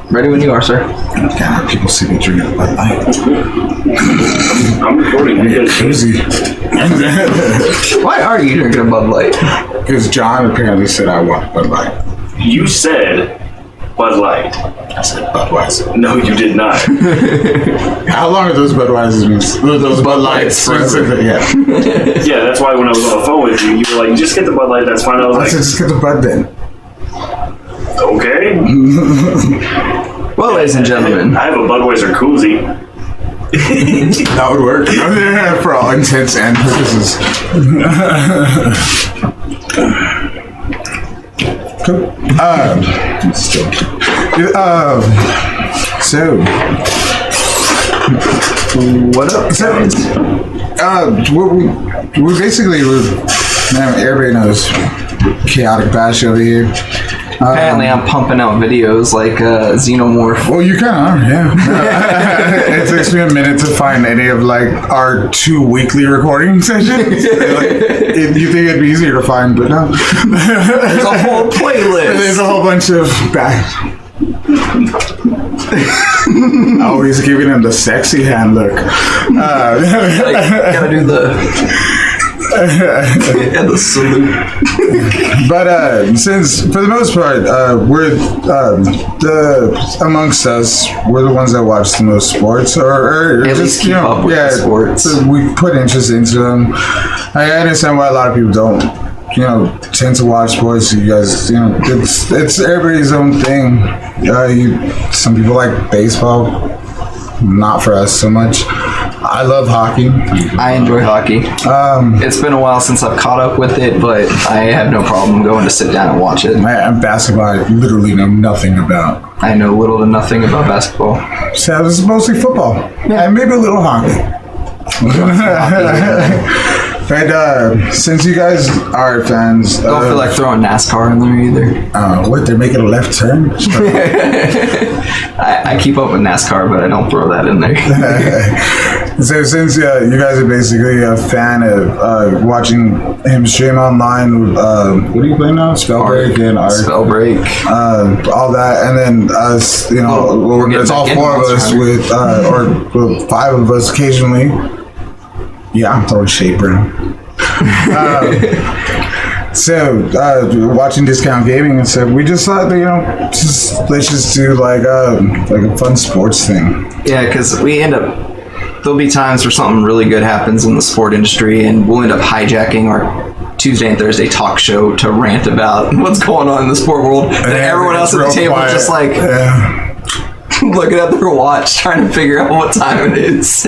Ready when you are, sir. God, people see me drinking Bud Light. I'm recording. Cozy. Why are you drinking a Bud Light? Because John apparently said I want Bud Light. You said Bud Light. I said Budweiser. No, you did not. How long are those Budweisers? Those Bud Lights? Forever. Yeah. Yeah, that's why when I was on the phone with you, you were like, just get the Bud Light, that's fine. I was I like, said just get the Bud then. okay. Well, ladies and gentlemen, I have a Budweiser koozie. That would work. For all intents and purposes. Cool. So, what up, guys? we basically, everybody knows KAOTICBASH over here. Apparently, I'm pumping out videos like Xenomorph. Well, you kind of, yeah. It takes me a minute to find any of like our 2 weekly recording sessions. You think it'd be easier to find, but no. There's a whole playlist. There's a whole bunch of back. Always giving him the sexy hand look. Gotta do the salute. But since for the most part we're amongst us, we're the ones that watch the most sports, or At just least keep up with the sports. So we put interest into them. I understand why a lot of people don't, tend to watch sports. You guys, it's everybody's own thing. Some people like baseball. Not for us so much. I love hockey. I enjoy hockey. It's been a while since I've caught up with it, but I have no problem going to sit down and watch it. Basketball, I literally know nothing about. I know little to nothing about basketball. So it's mostly football. Yeah. And maybe a little hockey. But since you guys are fans, Don't feel like throwing NASCAR in there either. What, they're making a left turn? I keep up with NASCAR, but I don't throw that in there. So since you guys are basically a fan of watching him stream online, what do you play now? Spellbreak and Arc. Spellbreak. All that, and then us, it's all 4 of us with, or 5 of us occasionally. Yeah, I'm throwing shade, bro. So, watching Discount Gaming and stuff, we just thought that, let's just do like a fun sports thing. Yeah, because there'll be times where something really good happens in the sport industry, and we'll end up hijacking our Tuesday and Thursday talk show to rant about what's going on in the sport world. And everyone else at the table is just like looking at their watch, trying to figure out what time it is.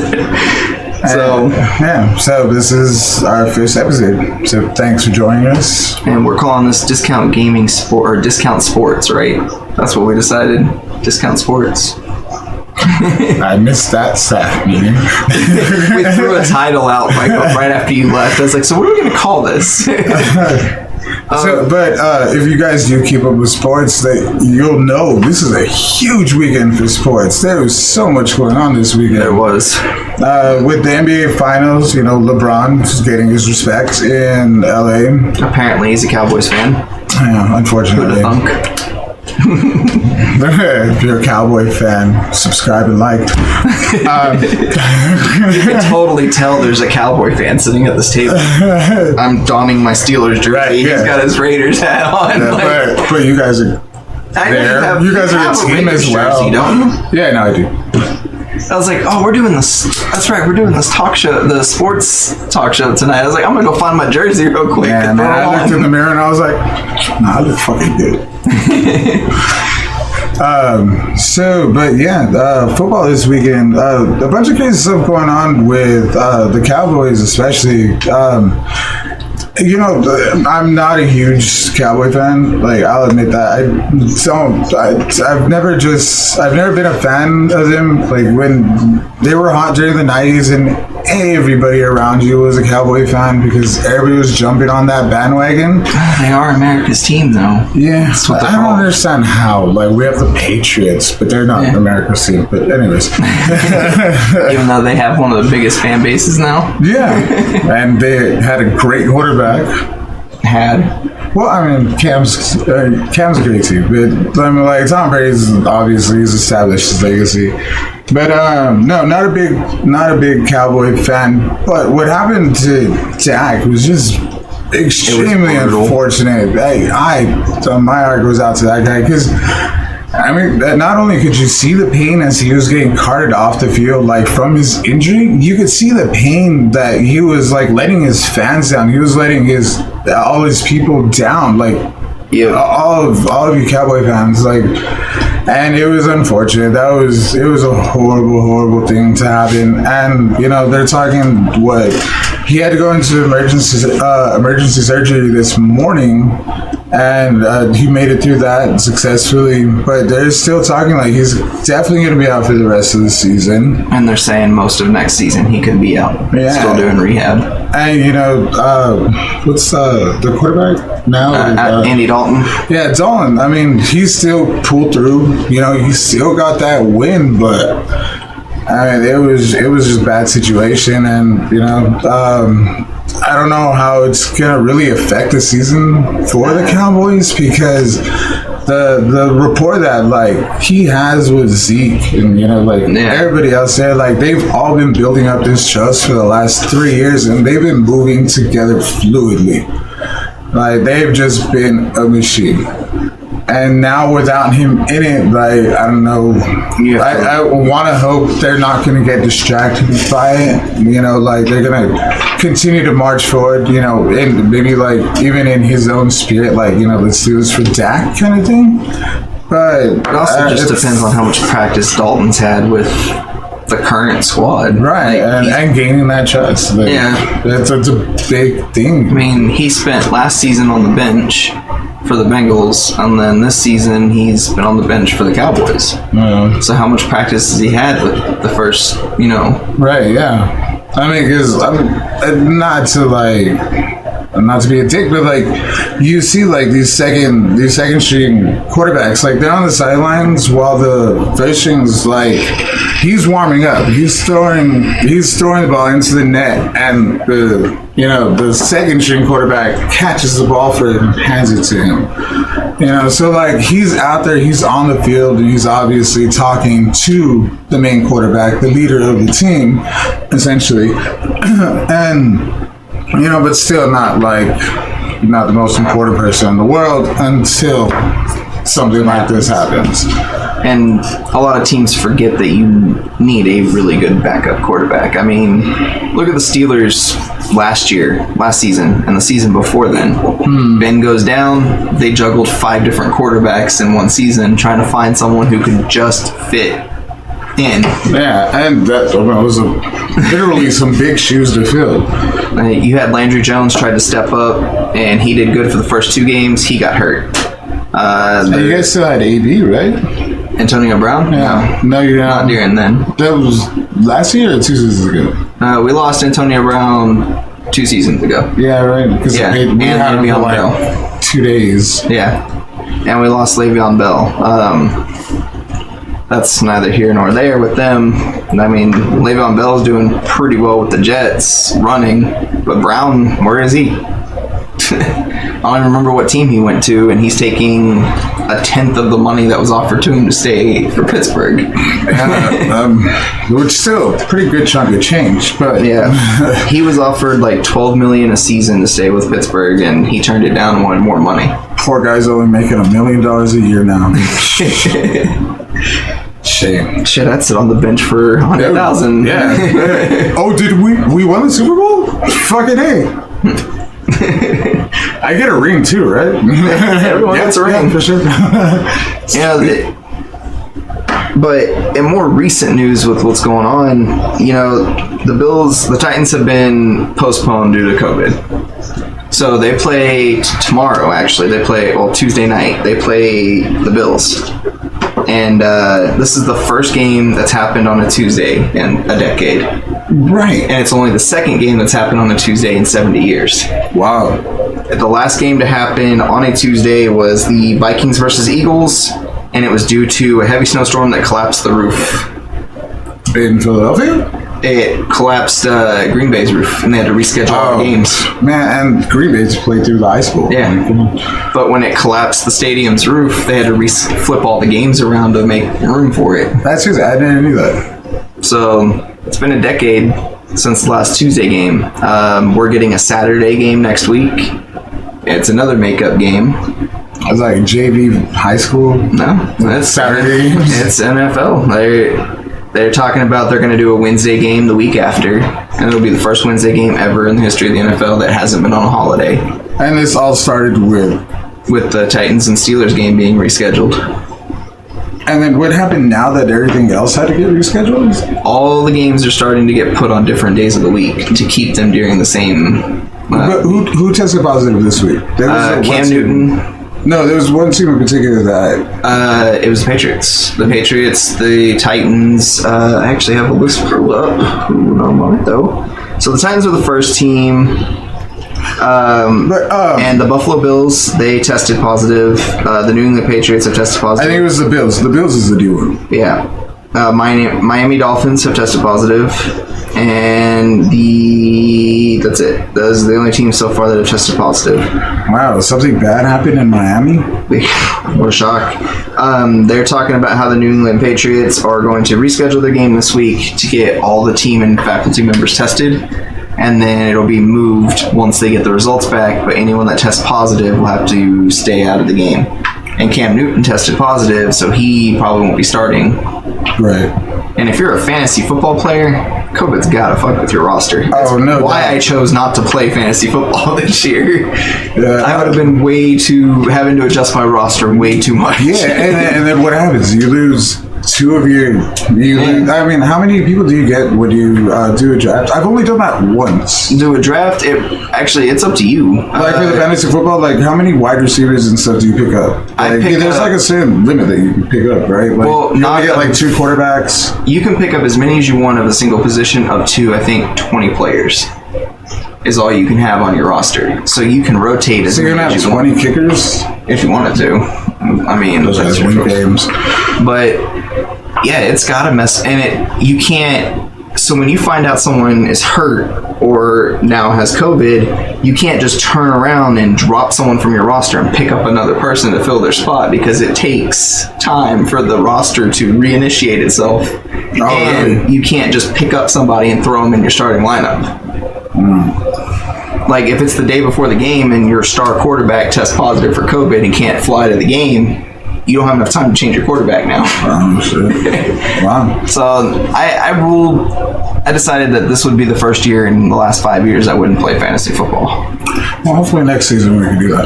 So this is our first episode. So thanks for joining us. And we're calling this Discount Gaming Sport, or Discount Sports, right? That's what we decided. Discount Sports. I missed that staff meeting. We threw a title out like right after you left. I was like, so what are we going to call this? But if you guys do keep up with sports, you'll know this is a huge weekend for sports. There was so much going on this weekend. There was. With the NBA Finals, LeBron is getting his respect in LA. Apparently, he's a Cowboys fan. Yeah, unfortunately. Who'd have thunk? If you're a Cowboy fan, subscribe and like. You can totally tell there's a Cowboy fan sitting at this table. I'm donning my Steelers jersey. Right, yeah. He's got his Raiders hat on. Yeah, but you guys are there. You guys are a team as well. Jersey, don't you? Yeah, no, I do. I was like, we're doing this. That's right, we're doing this talk show, the sports talk show tonight. I was like, I'm gonna go find my jersey real quick. Yeah, man, I looked in the mirror and I was like, nah, I look fucking good. Football this weekend. A bunch of crazy stuff going on with the Cowboys, especially. I'm not a huge Cowboy fan. Like, I'll admit that. I've never been a fan of them. Like, when they were hot during the 90s and everybody around you was a Cowboy fan because everybody was jumping on that bandwagon. They are America's team, though. Yeah. That's what I don't understand how. Like, we have the Patriots, but they're not America's team. But anyways. Even though they have one of the biggest fan bases now. Yeah. And they had a great quarterback. Well, I mean, Cam's great too, but I mean, like Tom Brady's obviously he's established his legacy. But no, not a big Cowboy fan. But what happened to Dak was just extremely unfortunate. My heart goes out to that guy because. I mean, not only could you see the pain as he was getting carted off the field, like from his injury, you could see the pain that he was like letting his fans down. He was letting all his people down, like all of you Cowboy fans, like. And it was unfortunate. It was a horrible thing to happen. And they're talking what he had to go into emergency surgery this morning. And he made it through that successfully, but they're still talking like he's definitely going to be out for the rest of the season. And they're saying most of next season he could be out, still doing rehab. And what's the quarterback now? Andy Dalton. Yeah, Dalton. I mean, he's still pulled through. He still got that win, but I mean, it was just a bad situation, and I don't know how it's gonna really affect the season for the Cowboys because the rapport that like he has with Zeke and everybody else there, like they've all been building up this trust for the last 3 years and they've been moving together fluidly. Like they've just been a machine. And now without him in it, like, I don't know. I want to hope they're not going to get distracted by it. Like they're going to continue to march forward, and maybe like even in his own spirit, like, let's do this for Dak kind of thing. But it also just depends on how much practice Dalton's had with the current squad. Right, and gaining that trust. Like, that's a big thing. I mean, he spent last season on the bench for the Bengals, and then this season he's been on the bench for the Cowboys. So how much practice has he had with the first, Right, yeah. I mean, because not to be a dick, but like you see like these second string quarterbacks, like they're on the sidelines while the first string's like he's warming up, he's throwing the ball into the net, and the second string quarterback catches the ball for him and hands it to him. So like he's out there, he's on the field, and he's obviously talking to the main quarterback, the leader of the team, essentially, and. But still not the most important person in the world until something like this happens. And a lot of teams forget that you need a really good backup quarterback. I mean, look at the Steelers last season, and the season before then. Ben goes down, they juggled 5 different quarterbacks in one season trying to find someone who could just fit in. Yeah, and that was literally some big shoes to fill. You had Landry Jones tried to step up, and he did good for the first 2 games. He got hurt. You guys still had AB, right? Antonio Brown? Yeah. No, you're not. Not during then. That was last year or 2 seasons ago? We lost Antonio Brown 2 seasons ago. Yeah, right. Because we had him for Bell. 2 days. Yeah. And we lost Le'Veon Bell. That's neither here nor there with them. I mean, Le'Veon Bell's doing pretty well with the Jets running, but Brown, where is he? I don't even remember what team he went to, and he's taking 1/10 of the money that was offered to him to stay for Pittsburgh. Which is still a pretty good chunk of change, but yeah, he was offered like $12 million a season to stay with Pittsburgh, and he turned it down and wanted more money. Poor guy's only making $1 million a year now. Shame. Shit, I'd sit on the bench for 100,000. Yeah. Oh, did we won the Super Bowl? Fucking A. I get a ring too, right? Everyone gets a ring. Yeah, for sure. But in more recent news with what's going on, the Titans have been postponed due to COVID. So they play tomorrow, actually. They play, Tuesday night. They play the Bills. And this is the first game that's happened on a Tuesday in a decade. Right. And it's only the second game that's happened on a Tuesday in 70 years. Wow. The last game to happen on a Tuesday was the Vikings versus Eagles, and it was due to a heavy snowstorm that collapsed the roof. In Philadelphia? it collapsed Green Bay's roof, and they had to reschedule all the games. Man, and Green Bay's played through the high school. Yeah. Like, come on. But when it collapsed the stadium's roof, they had to flip all the games around to make room for it. That's just, I didn't do that. So it's been a decade since the last Tuesday game. We're getting a Saturday game next week. It's another makeup game. It's like JV high school. No, it's Saturday. It's NFL. They're talking about they're going to do a Wednesday game the week after, and it'll be the first Wednesday game ever in the history of the NFL that hasn't been on a holiday. And this all started with the Titans and Steelers game being rescheduled. And then what happened now that everything else had to get rescheduled? All the games are starting to get put on different days of the week to keep them during the same. But who tested positive this week? There was Cam Newton. No, there was one team in particular that... It was the Patriots. The Patriots, the Titans. I actually have a list pulled up. No moment, though. So the Titans are the first team. And the Buffalo Bills, they tested positive. The New England Patriots have tested I positive. think it was the Bills. The Bills is the new one. Yeah. Miami Dolphins have tested positive. And that's it. Those are the only teams so far that have tested positive. Wow, something bad happened in Miami? What a shock. They're talking about how the New England Patriots are going to reschedule their game this week to get all the team and faculty members tested, and then it'll be moved once they get the results back, but anyone that tests positive will have to stay out of the game. And Cam Newton tested positive, so he probably won't be starting. Right. And if you're a fantasy football player, COVID's gotta fuck with your roster. That's no why doubt. I chose not to play fantasy football this year. Yeah. I would have been having to adjust my roster way too much. Yeah, and then what happens? You lose two of your... I mean, how many people do you get when you do a draft? I've only done that once. Do a draft, it's up to you. Like for the fantasy football, like how many wide receivers and stuff do you pick up? There's like a certain limit that you can pick up, right? Like, Well, you not only get like 2 quarterbacks. You can pick up as many as you want of a single position up to, I think, 20 players is all you can have on your roster. So you can rotate as So you're many gonna as have you 20 want. kickers. If you wanted to. I mean, Those that's guys your win choice. games. But yeah, it's got a mess, and you can't. So when you find out someone is hurt or now has COVID, you can't just turn around and drop someone from your roster and pick up another person to fill their spot, because it takes time for the roster to reinitiate itself. And really? you can't just pick up somebody and throw them in your starting lineup. Like if it's the day before the game and your star quarterback tests positive for COVID and can't fly to the game, you don't have enough time to change your quarterback now. Oh, shit. Wow. So I decided that this would be the first year in the last 5 years I wouldn't play fantasy football. Well, hopefully next season we can do that.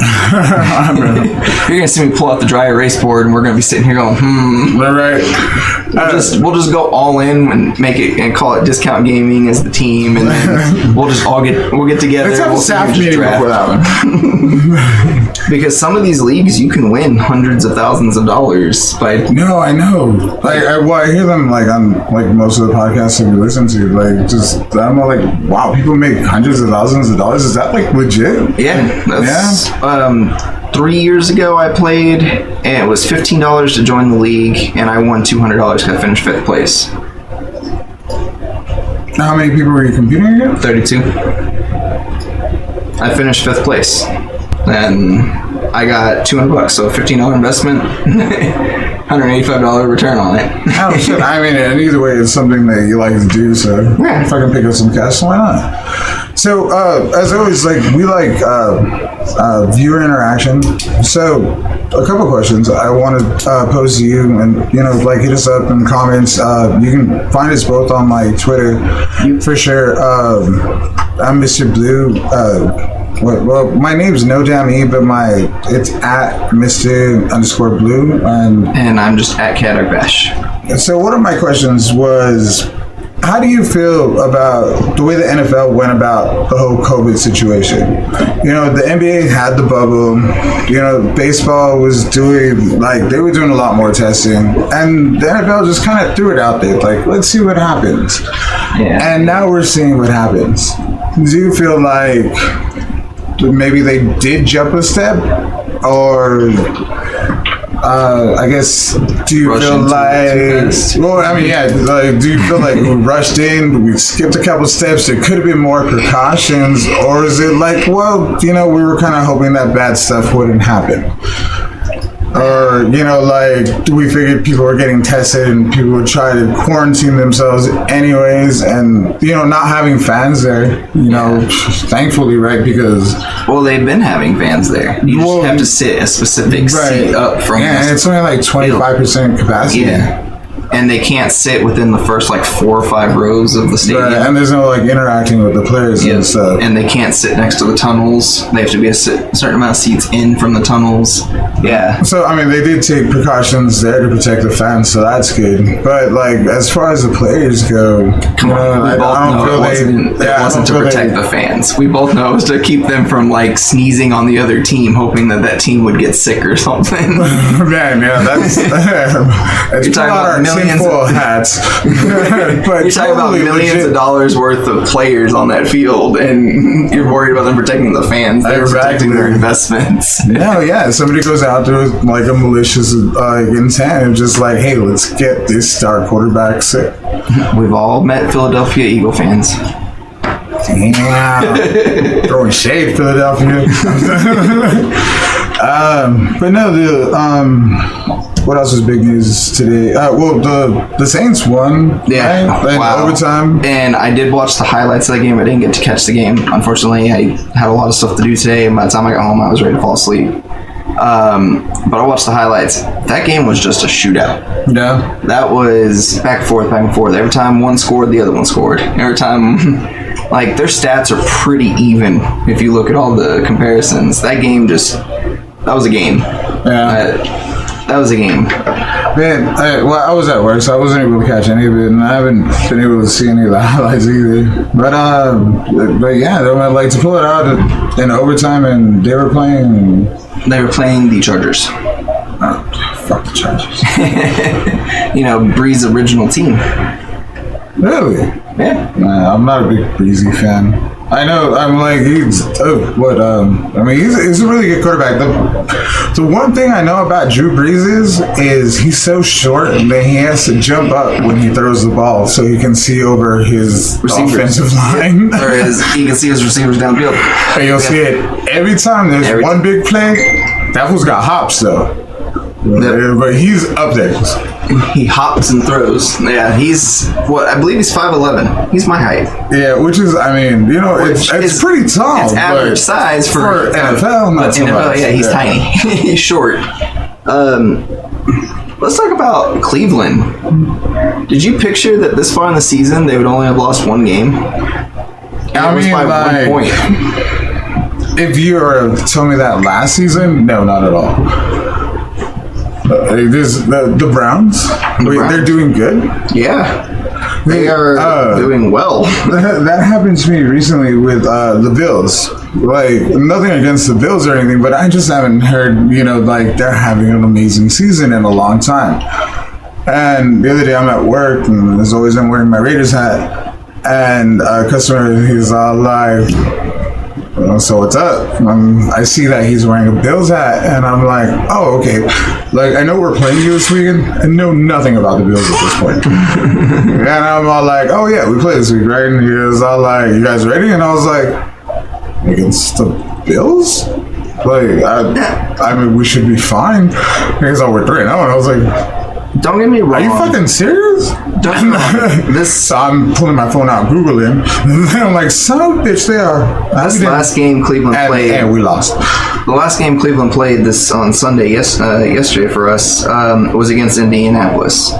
You're gonna see me pull out the dry erase board, and we're gonna be sitting here going, All right. We'll just go all in and make it and call it discount gaming as the team, and then we'll get together. Let's have a staff meeting before that one. Because some of these leagues you can win hundreds of thousands of dollars by. No, I know. I hear them like on like most of the podcasts that we listen to. Like, just I'm like, wow, people make hundreds of thousands of dollars. Is that like legit? Yeah, that's, 3 years ago I played, and it was $15 to join the league, and I won $200 because I finished 5th place. How many people were you competing against? 32. I finished 5th place, and I got $200, so a $15 investment, $185 return on it. Oh shit! I mean, and either way, it's something that you like to do. So Yeah. if I can pick up some cash, why not? So as always, like we like viewer interaction. So a couple questions I want to pose to you, and like hit us up in the comments. You can find us both on my Twitter for sure. I'm Mr. Blue. Well, my name's No Damn E, but it's at Mr._Blue, And I'm just at KAOTICBASH. so one of my questions was, how do you feel about the way the NFL went about the whole COVID situation? The NBA had the bubble. Baseball was doing, they were doing a lot more testing. And the NFL just kind of threw it out there, like, let's see what happens. Yeah. And now we're seeing what happens. Do you feel like maybe they did jump a step? Or I guess, do you Rush feel into it too like, fast. well, I mean, yeah, like, do you feel like we rushed in, we skipped a couple steps, there could have been more precautions, or is it like, well, you know, we were kind of hoping that bad stuff wouldn't happen? Or, you know, like, we figured people were getting tested and people would try to quarantine themselves anyways, and, you know, not having fans there, you know, thankfully, right? Because, Well, they've been having fans there. You just have to sit a specific seat up from yeah, and it's only like 25% capacity. Yeah. And they can't sit within the first like 4 or 5 rows of the stadium. Right, and there's no like interacting with the players and stuff. And they can't sit next to the tunnels. They have to be a certain amount of seats in from the tunnels. Yeah. So, I mean, they did take precautions there to protect the fans, so that's good. But, like, as far as the players go, Come on, we both know it wasn't to protect the fans. We both know it was to keep them from like sneezing on the other team, hoping that team would get sick or something. Man, yeah, that's You're talking about millions of hats. But you're talking about millions of dollars worth of players on that field, and you're worried about them protecting the fans. They're protecting their investments. No, yeah, somebody goes out there with like a malicious intent and just like, hey, let's get this star quarterback sick. We've all met Philadelphia Eagle fans. Damn. Throwing shade, Philadelphia. But no, what else was big news today? Well, the Saints won. Yeah, right? wow. Overtime. And I did watch the highlights of that game. I didn't get to catch the game. Unfortunately, I had a lot of stuff to do today, and by the time I got home, I was ready to fall asleep. But I watched the highlights. That game was just a shootout. Yeah. That was back and forth, back and forth. Every time one scored, the other one scored. Every time, like, their stats are pretty even if you look at all the comparisons. That game that was a game. Yeah. That was a game. Man, I was at work, so I wasn't able to catch any of it, and I haven't been able to see any of the highlights either. But yeah, they would like to pull it out in overtime, and they were playing. They were playing the Chargers. Oh, fuck the Chargers. You know, Bree's original team. Really? Yeah. Nah, I'm not a big Breezy fan. I know. I'm like he's I mean, he's a really good quarterback. The one thing I know about Drew Brees is he's so short that he has to jump up when he throws the ball so he can see over his offensive line. Or he can see his receivers downfield. And you'll see it every time there's one big play. That fool's got hops though. Yep. But he's up there. He hops and throws. Yeah, I believe he's 5'11". He's my height. Yeah, which is, I mean, you know, it's pretty tall. It's average size for NFL. Not so NFL, much. yeah, he's tiny. He's short. Let's talk about Cleveland. Did you picture that this far in the season they would only have lost one game? I mean, by 1 point. If you were to tell me that last season, no, not at all. The Browns, they're doing good. Yeah, they are doing well. That happened to me recently with the Bills. Like, nothing against the Bills or anything, but I just haven't heard, you know, like they're having an amazing season in a long time. And the other day I'm at work, and as always I'm wearing my Raiders hat, and a customer, he's all like, so what's up? I see that he's wearing a Bills hat, and I'm like, oh, okay. Like, I know we're playing you this weekend. I know nothing about the Bills at this point. And I'm all like, oh yeah, we play this week, right? And he was all like, you guys ready? And I was like, against the Bills? Like, I mean, we should be fine. Because we're 3-0. And I was like, don't get me wrong. are you fucking serious? So I'm pulling my phone out, Googling. I'm like, son of a bitch, they are. This last game Cleveland played. And we lost. The last game Cleveland played this on Sunday, yesterday for us, was against Indianapolis.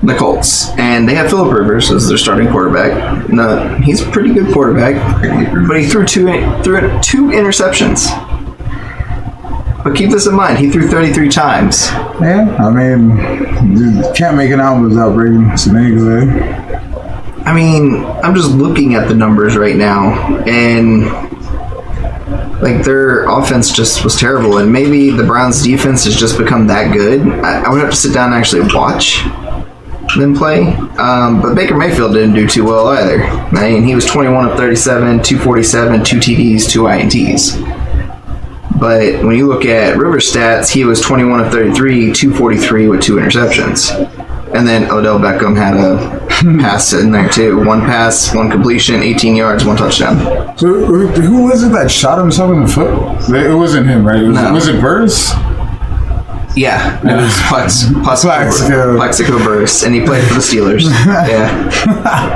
The Colts. And they have Phillip Rivers as their starting quarterback. No, he's a pretty good quarterback. But he threw two interceptions. But keep this in mind, he threw 33 times. Yeah, I mean, you can't make an album without breaking some eggs, eh? I mean, I'm just looking at the numbers right now, and like their offense just was terrible, and maybe the Browns' defense has just become that good. I would have to sit down and actually watch them play. But Baker Mayfield didn't do too well either. I mean, he was 21 of 37, 247, 2 TDs, 2 INTs. But when you look at Rivers' stats, he was 21 of 33, 243 with 2 interceptions. And then Odell Beckham had a pass in there too. 1 pass, 1 completion, 18 yards, 1 touchdown. So who was it that shot himself in the foot? It wasn't him, right? Was it Burris? Yeah, it was Plaxico Burris, and he played for the Steelers.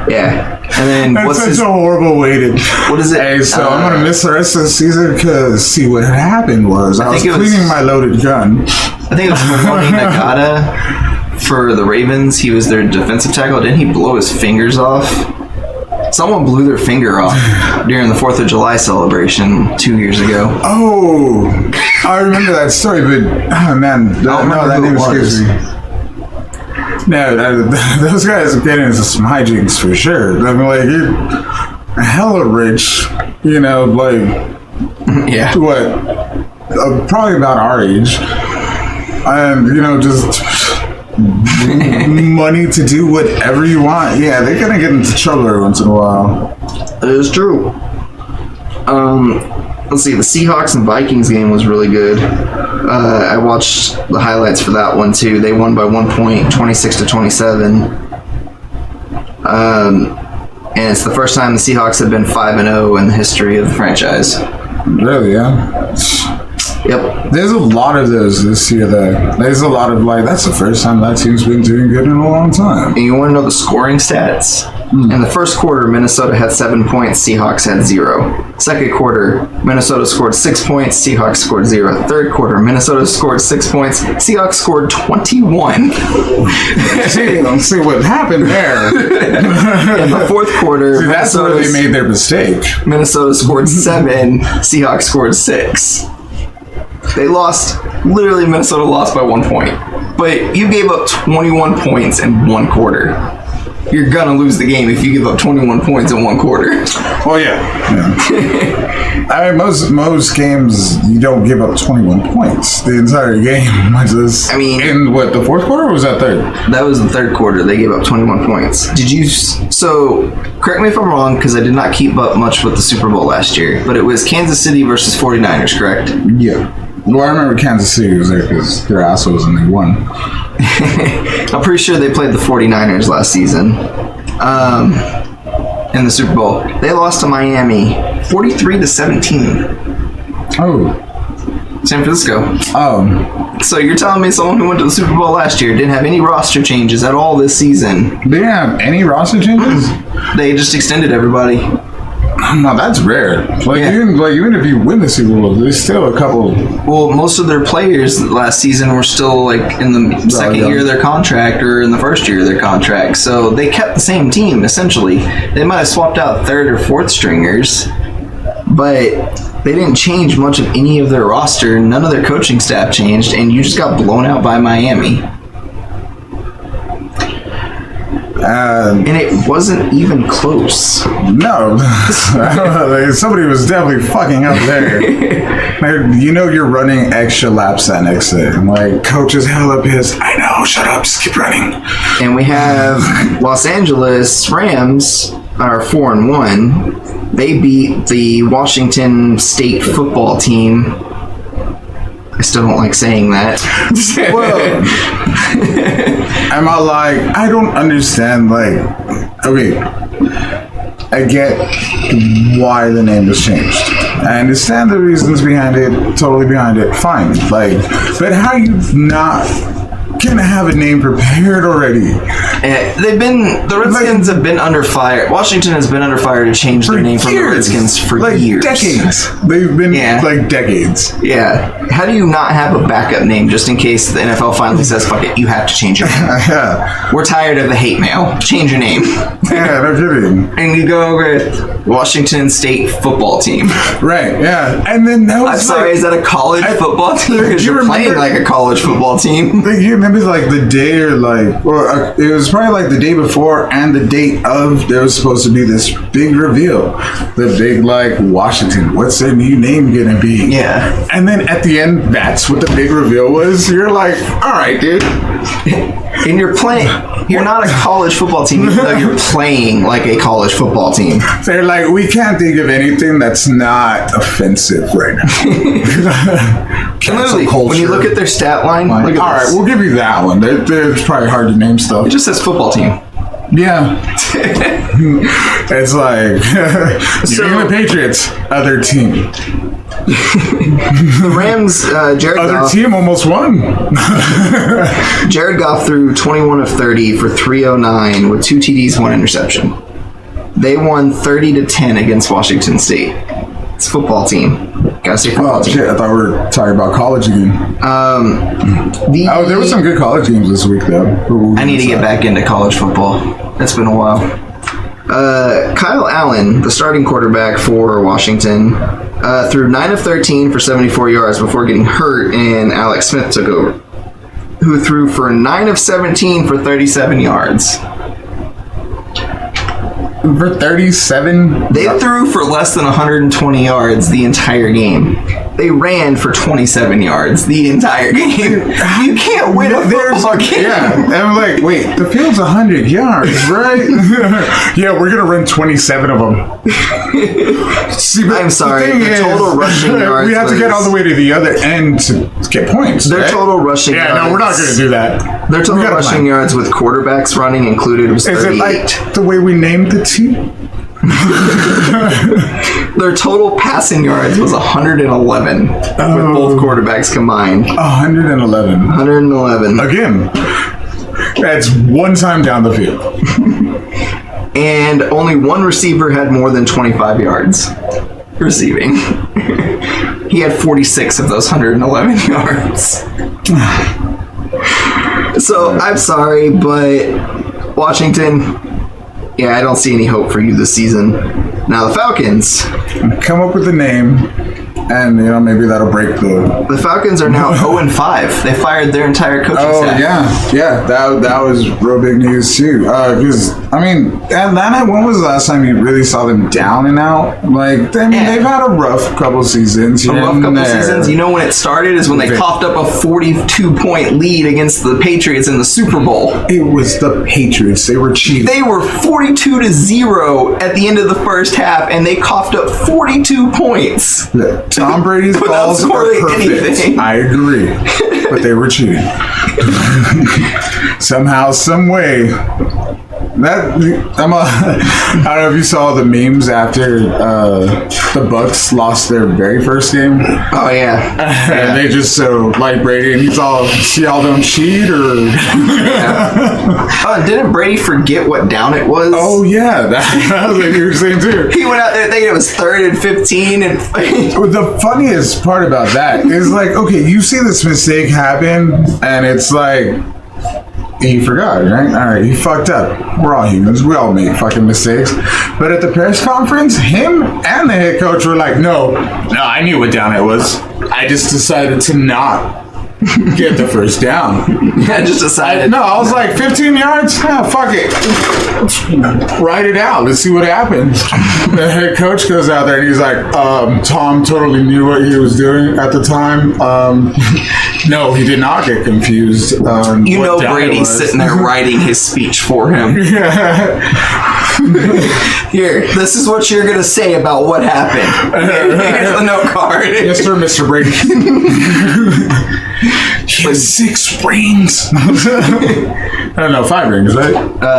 Yeah. And then That's such a horrible way to. What is it? Hey, so I'm gonna miss the rest of the season because see what happened was I was cleaning my loaded gun. I think it was Ramon Nagata for the Ravens. He was their defensive tackle. Didn't he blow his fingers off? Someone blew their finger off during the 4th of July celebration 2 years ago. Oh, I remember that story, but oh man, that name escapes me. No, those guys are getting into some hijinks for sure. I mean, like, you're hella rich, like, yeah, what, probably about our age, and just money to do whatever you want. Yeah, they're gonna get into trouble every once in a while. That is true. Let's see, the Seahawks and Vikings game was really good. I watched the highlights for that one too. They won by 1 point, 26-27. And it's the first time the Seahawks have been 5-0 in the history of the franchise. Really, yeah. Yep. There's a lot of those this year, though. There's a lot of, that's the first time that team's been doing good in a long time. And you want to know the scoring stats? In the first quarter, Minnesota had 7 points, Seahawks had 0. Second quarter, Minnesota scored 6 points, Seahawks scored 0. Third quarter, Minnesota scored 6 points, Seahawks scored 21. See what happened there. In the fourth quarter, that's where they made their mistake. Minnesota scored 7, Seahawks scored 6. They lost, literally Minnesota lost by 1 point. But you gave up 21 points in 1 quarter. You're gonna lose the game if you give up 21 points in 1 quarter. Oh yeah. I mean, most games you don't give up 21 points the entire game. In what, the fourth quarter or was that third? That was the third quarter. They gave up 21 points. So correct me if I'm wrong, because I did not keep up much with the Super Bowl last year, but it was Kansas City versus 49ers, correct? Yeah. Well, I remember Kansas City was there because they're assholes and they won. I'm pretty sure they played the 49ers last season in the Super Bowl. They lost to Miami 43-17. Oh. San Francisco. Oh. So you're telling me someone who went to the Super Bowl last year didn't have any roster changes at all this season? They didn't have any roster changes? They just extended everybody. No, that's rare. Even if you win the Super Bowl, there's still a couple. Well, most of their players last season were still in the second year of their contract or in the first year of their contract. So they kept the same team essentially. They might have swapped out third or fourth stringers, but they didn't change much of any of their roster. None of their coaching staff changed, and you just got blown out by Miami. And it wasn't even close. No. Somebody was definitely fucking up there. You're running extra laps that next day. Coach is hella pissed. I know, shut up, just keep running. And we have Los Angeles Rams are 4-1. They beat the Washington State football team. I still don't like saying that. Well, I don't understand, okay, I get why the name was changed. I understand the reasons behind it, totally behind it, fine. But how you not gonna have a name prepared already? The Redskins have been under fire. Washington has been under fire to change their name from the Redskins for years. Decades. They've been decades. Yeah. How do you not have a backup name just in case the NFL finally says, fuck it, you have to change your name? Yeah. We're tired of the hate mail. Change your name. Yeah, no kidding. And you go with Washington State football team. Right, yeah. And then that was I'm sorry, is that a college football team? Because you're playing like a college football team. You remember the day or it was probably the day before and the date of there was supposed to be this big reveal. The big Washington, what's their new name gonna be? Yeah. And then at the end, that's what the big reveal was. You're all right, dude. And you're not a college football team, even though you're playing like a college football team. They're like, we can't think of anything that's not offensive right now. And literally, when you look at their stat line, Like, look at all right, this. we'll give you that one. It's probably hard to name stuff. It just says football team. Yeah. It's like, you're the Patriots, other team. The Rams, Jared Other Goff. team almost won. Jared Goff threw 21 of 30 for 309 with 2 TDs, 1 interception. They won 30-10 against Washington State. It's a football team. Gotta say football Oh team. shit! I thought we were talking about college again. There were some good college games this week, though. I need to get back into college football. It's been a while. Kyle Allen, the starting quarterback for Washington, threw 9 of 13 for 74 yards before getting hurt, and Alex Smith took over, who threw for 9 of 17 for 37 yards. For 37? They threw for less than 120 yards the entire game. They ran for 27 yards the entire game. You can't win a football game. Yeah, and I'm like, wait, the field's 100 yards, right? Yeah, we're gonna run 27 of them. See, but I'm sorry, the total rushing yards we have to get was- all the way to the other end to get points. Their right? total rushing yards. Yeah, no, we're not gonna do that. Their total We gotta rushing plan. yards with quarterbacks running included was Is 38. it like the way we named the team? Their total passing yards was 111 with both quarterbacks combined. 111. 111. Again, that's one time down the field. And only one receiver had more than 25 yards receiving. He had 46 of those 111 yards. So, I'm sorry, but Washington, yeah, I don't see any hope for you this season. Now, the Falcons. Come up with a name, and maybe that'll break The Falcons are now 0-5. They fired their entire coaching staff. yeah. That was real big news too. Because Atlanta. When was the last time you really saw them down and out? Like, they've had a rough couple seasons. Seasons. You know when it started is when they coughed up a 42-point lead against the Patriots in the Super Bowl. It was the Patriots. They were cheating. They were 42-0 at the end of the first half, and they coughed up 42 points. Tom Brady's Without balls are scoring perfect. anything. I agree, but they were cheating. Somehow, some way. I don't know if you saw the memes after the Bucks lost their very first game. Oh yeah, And they just like Brady, and he's all, see all them cheat or. Didn't Brady forget what down it was? Oh yeah, that was like you were saying too. He went out there thinking it was 3rd and 15, and The funniest part about that is like, okay, you see this mistake happen, and it's like, he forgot, right? All right, he fucked up. We're all humans. We all make fucking mistakes. But at the press conference, him and the head coach were like, no, I knew what down it was. I just decided to not get the first down. I just decided. I was like, 15 yards? Fuck it. Write it out. Let's see what happens. The head coach goes out there and he's like, Tom totally knew what he was doing at the time. No, he did not get confused. Brady's sitting there writing his speech for him. Here, this is what you're gonna say about what happened. Here's the note card. Yes, sir, Mr. Brady. He has 6 rings. I don't know, 5 rings, right?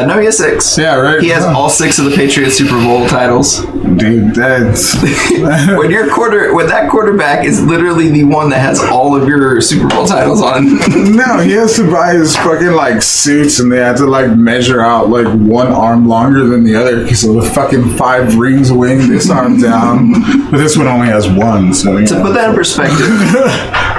No, he has 6. Yeah, right. He has all 6 of the Patriots Super Bowl titles. Dude, that's When that quarterback is literally the one that has all of your Super Bowl titles on. no. He has to buy his fucking suits, and they have to measure out one arm longer than the other because of the fucking 5 rings weighing this arm down. But this one only has 1. So to put that in perspective,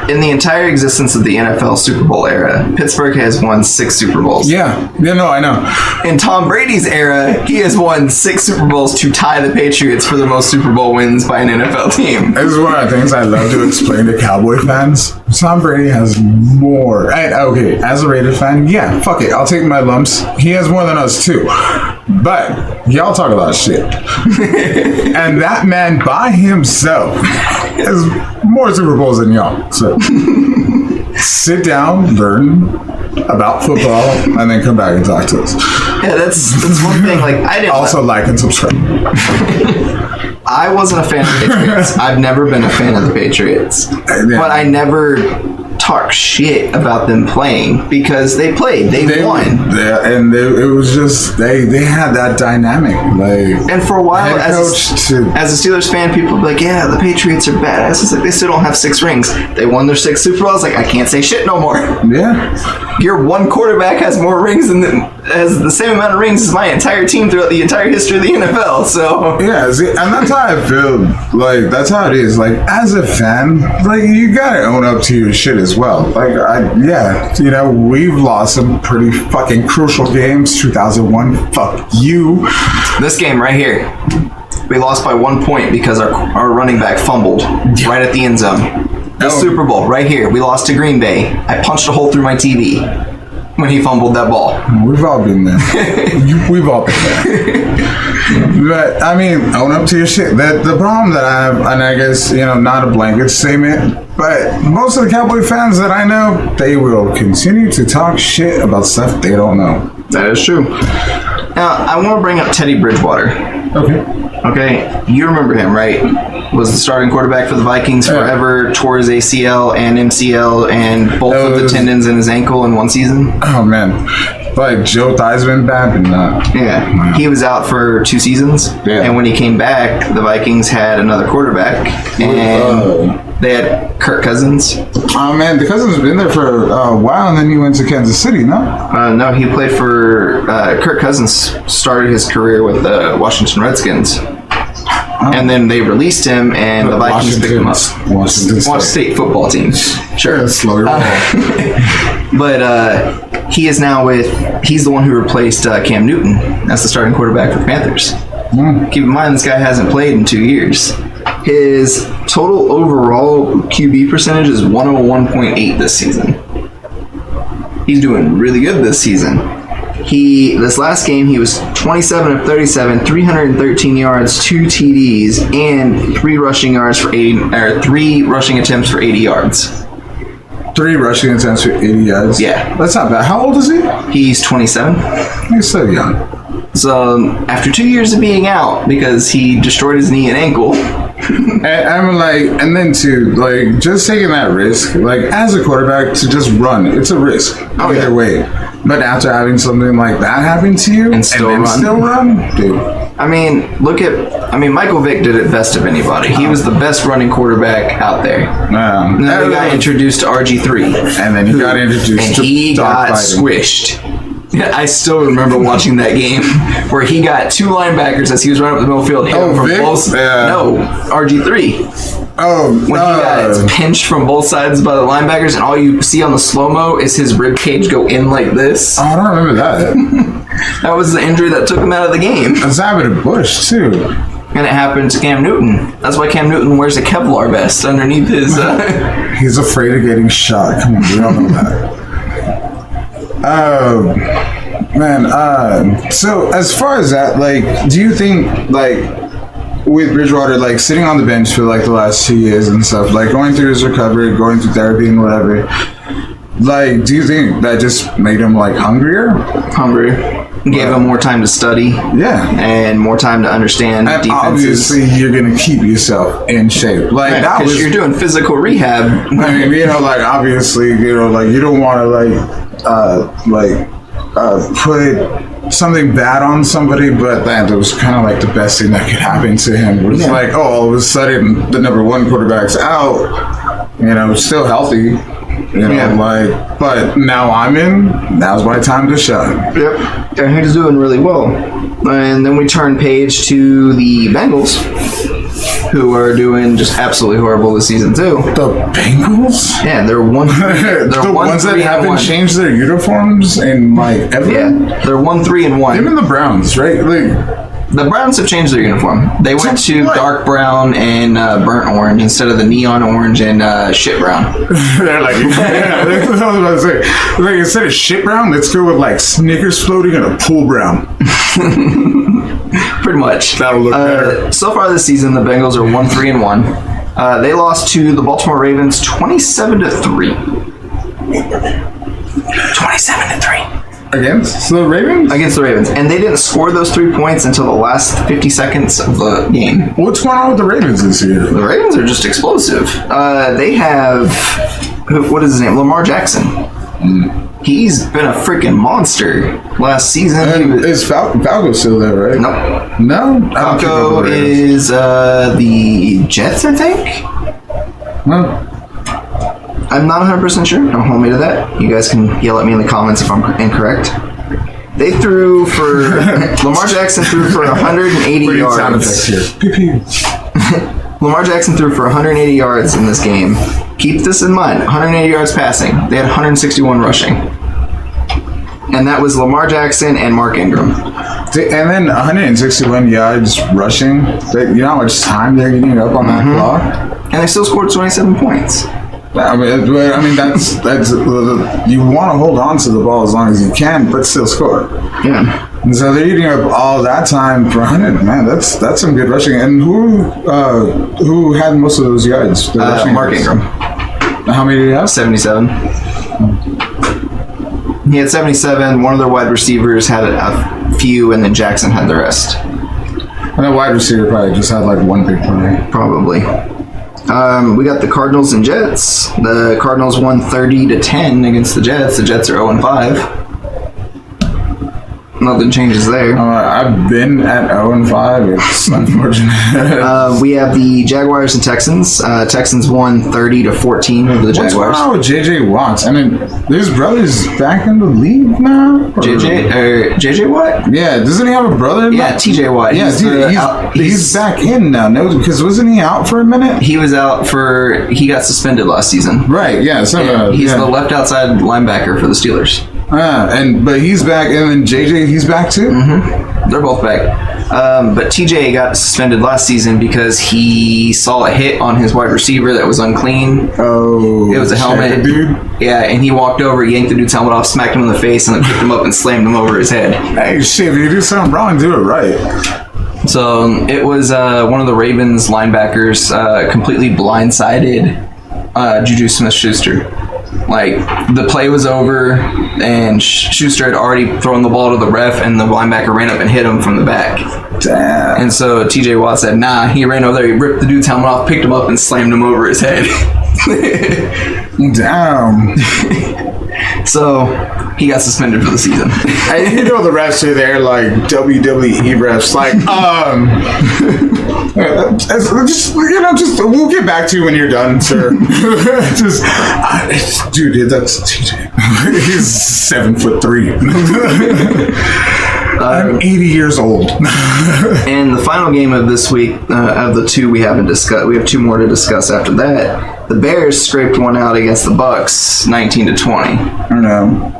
in the entire existence of the NFL Super Bowl era, Pittsburgh has won 6 Super Bowls. Yeah, no, I know. In Tom Brady's era, he has won 6 Super Bowls to tie the Patriots for the most Super Bowl wins by an NFL team. This is one of the things I love to explain to Cowboy fans. Tom Brady has more. Okay, as a Raiders fan, yeah, fuck it. I'll take my lumps. He has more than us too. But y'all talk a lot of shit. And that man by himself has more Super Bowls than y'all. So sit down, learn, about football and then come back and talk to us. Yeah, that's one thing. Like I didn't Also like and subscribe. I wasn't a fan of the Patriots. I've never been a fan of the Patriots. But I never talk shit about them playing because they played. They won. Yeah, and it was just they had that dynamic. Like, and for a while, as a Steelers fan, people would be like, "Yeah, the Patriots are badass." It's like they still don't have 6 rings. They won their 6 Super Bowls. Like I can't say shit no more. Yeah, your one quarterback has more rings has the same amount of rings as my entire team throughout the entire history of the NFL. So yeah, see, and that's how I feel. Like that's how it is. Like as a fan, like you gotta own up to your shit as well. Like you know, we've lost some pretty fucking crucial games. 2001, fuck you. This game right here, we lost by 1 point because our running back fumbled right at the end zone. The Super Bowl right here, we lost to Green Bay. I punched a hole through my TV when he fumbled that ball. We've all been there. We've all been there. But I mean, own up to your shit. The problem that I have, and I guess, you know, not a blanket statement, but most of the Cowboy fans that I know, they will continue to talk shit about stuff they don't know. That is true. Now, I want to bring up Teddy Bridgewater. Okay, you remember him, right? Was the starting quarterback for the Vikings forever, tore his ACL and MCL and both of the tendons in his ankle in one season. Oh, man. Like Joe Theismann bad, but not. Yeah, he was out for 2 seasons, and when he came back, the Vikings had another quarterback, and they had Kirk Cousins. Oh man, the Cousins been there for a while, and then he went to Kansas City. No, he played for Kirk Cousins. Started his career with the Washington Redskins. And then they released him, and the Vikings picked him up. Washington State football team. Sure. Slow roll. But he is now he's the one who replaced Cam Newton as the starting quarterback for the Panthers. Keep in mind, this guy hasn't played in 2 years. His total overall QB percentage is 101.8 this season. He's doing really good this season. This last game, he was 27 of 37, 313 yards, 2 TDs, and 3 rushing attempts for 80 yards. 3 rushing attempts for 80 yards? Yeah. That's not bad. How old is he? He's 27. He's so young. So, after 2 years of being out, because he destroyed his knee and ankle. And I'm like, and then too, like, just taking that risk, like, as a quarterback, to just run, it's a risk. Either way. But after having something like that happen to you, and still run, dude. I mean, Michael Vick did it best of anybody. He was the best running quarterback out there. And then he got introduced to RG3. And then he got introduced to he got squished. I still remember watching that game where he got 2 linebackers as he was running up the middle field. Hit him from both. No, RG3. When he got pinched from both sides by the linebackers, and all you see on the slow-mo is his rib cage go in like this. Oh, I don't remember that. That was the injury that took him out of the game. That's happened to Bush, too. And it happened to Cam Newton. That's why Cam Newton wears a Kevlar vest underneath his... He's afraid of getting shot. Come on, we all know that. So as far as that, like, do you think, like, with Bridgewater, like, sitting on the bench for, like, the last 2 years and stuff, like, going through his recovery, going through therapy and whatever, like, do you think that just made him, like, hungrier? Gave him more time to study. Yeah. And more time to understand defenses. Obviously, you're going to keep yourself in shape. Like, that was... you're doing physical rehab. I mean, you know, like, obviously, you know, like, you don't want to, put something bad on somebody, but that was kind of like the best thing that could happen to him. Was like, oh, all of a sudden the number 1 quarterback's out, you know, still healthy, you know, like, but now I'm in, now's my time to shine. Yep. And he's doing really well. And then we turn page to the Bengals, who are doing just absolutely horrible this season too. The Bengals? Yeah, they're one. They're the ones that haven't changed their uniforms in like ever. Yeah, they're 1-3-1. Even the Browns, right? Like, the Browns have changed their uniform. They went to dark brown and burnt orange instead of the neon orange and shit brown. They're like, yeah, that's what I was about to say. Like, instead of shit brown, let's go with like Snickers floating and a pool brown. Pretty much. That'll look better. So far this season, the Bengals are 1-3-1. They lost to the Baltimore Ravens 27-3. 27-3. Against the Ravens? Against the Ravens. And they didn't score those 3 points until the last 50 seconds of the game. What's going on with the Ravens this year? The Ravens are just explosive. They have, what is his name? Lamar Jackson. He's been a freaking monster last season. Is Falco still there, right? Nope. No? Falco is the Jets, I think? No. I'm not 100% sure. Don't hold me to that. You guys can yell at me in the comments if I'm incorrect. They threw for... Lamar Jackson threw for 180 yards. Sound effects here. Lamar Jackson threw for 180 yards in this game. Keep this in mind. 180 yards passing. They had 161 rushing. And that was Lamar Jackson and Mark Ingram. And then 161 yards rushing. You know how much time they're getting up on that clock? And they still scored 27 points. I mean that's you want to hold on to the ball as long as you can, but still score. Yeah. And so they're eating up all that time for 100. Man, that's some good rushing. And who had most of those yards? Mark Ingram. How many did he have? 77. He had 77. One of their wide receivers had a few, and then Jackson had the rest. And the wide receiver probably just had like one big play. Probably. We got the Cardinals and Jets. The Cardinals won 30-10 against the Jets. The Jets are 0-5. Nothing changes there. I've been at 0-5. It's unfortunate. We have the Jaguars and Texans. Texans won 30-14 over the Jaguars. What's going on with JJ Watts? I mean, his brother's back in the league now. JJ Watt? Yeah, doesn't he have a brother? Yeah, TJ Watt. Yeah, he's back in now. No, because wasn't he out for a minute? He was out for. He got suspended last season. Right. Yeah. So he's the left outside linebacker for the Steelers. But he's back, and then JJ, he's back too. Mm-hmm. They're both back. But TJ got suspended last season because he saw a hit on his wide receiver that was unclean. Oh, it was a helmet, dude. Yeah, and he walked over, yanked the dude's helmet off, smacked him in the face, and then picked him up and slammed him over his head. Hey, shit! If you do something wrong, do it right. So it was one of the Ravens linebackers completely blindsided Juju Smith-Schuster. Like, the play was over, and Schuster had already thrown the ball to the ref, and the linebacker ran up and hit him from the back. Damn. And so TJ Watt said, nah. He ran over there, he ripped the dude's helmet off, picked him up, and slammed him over his head. Damn. So he got suspended for the season. And you know the refs are there like WWE refs, like just we'll get back to you when you're done, sir. Dude, that's TJ. He's 7'3". I'm 80 years old. And the final game of this week, of the two we haven't discussed, we have two more to discuss after that. The Bears scraped one out against the Bucs, 19-20. I don't know.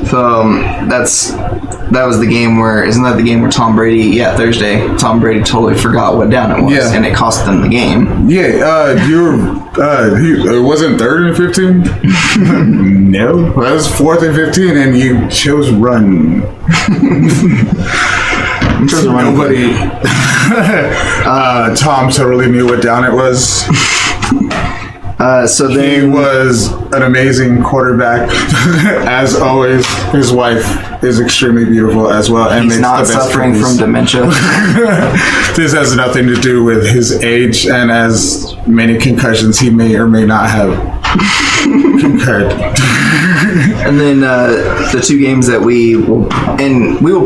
So that was the game where, isn't that the game where Tom Brady? Yeah, Thursday. Tom Brady totally forgot what down it was, and it cost them the game. Yeah, it wasn't 3rd and 15. No, it was 4th and 15, and you chose run. Nobody. Tom totally knew what down it was. So then he was an amazing quarterback, as always. His wife is extremely beautiful as well, and he's not suffering from dementia. This has nothing to do with his age, and as many concussions he may or may not have concurred. And then the two games that we will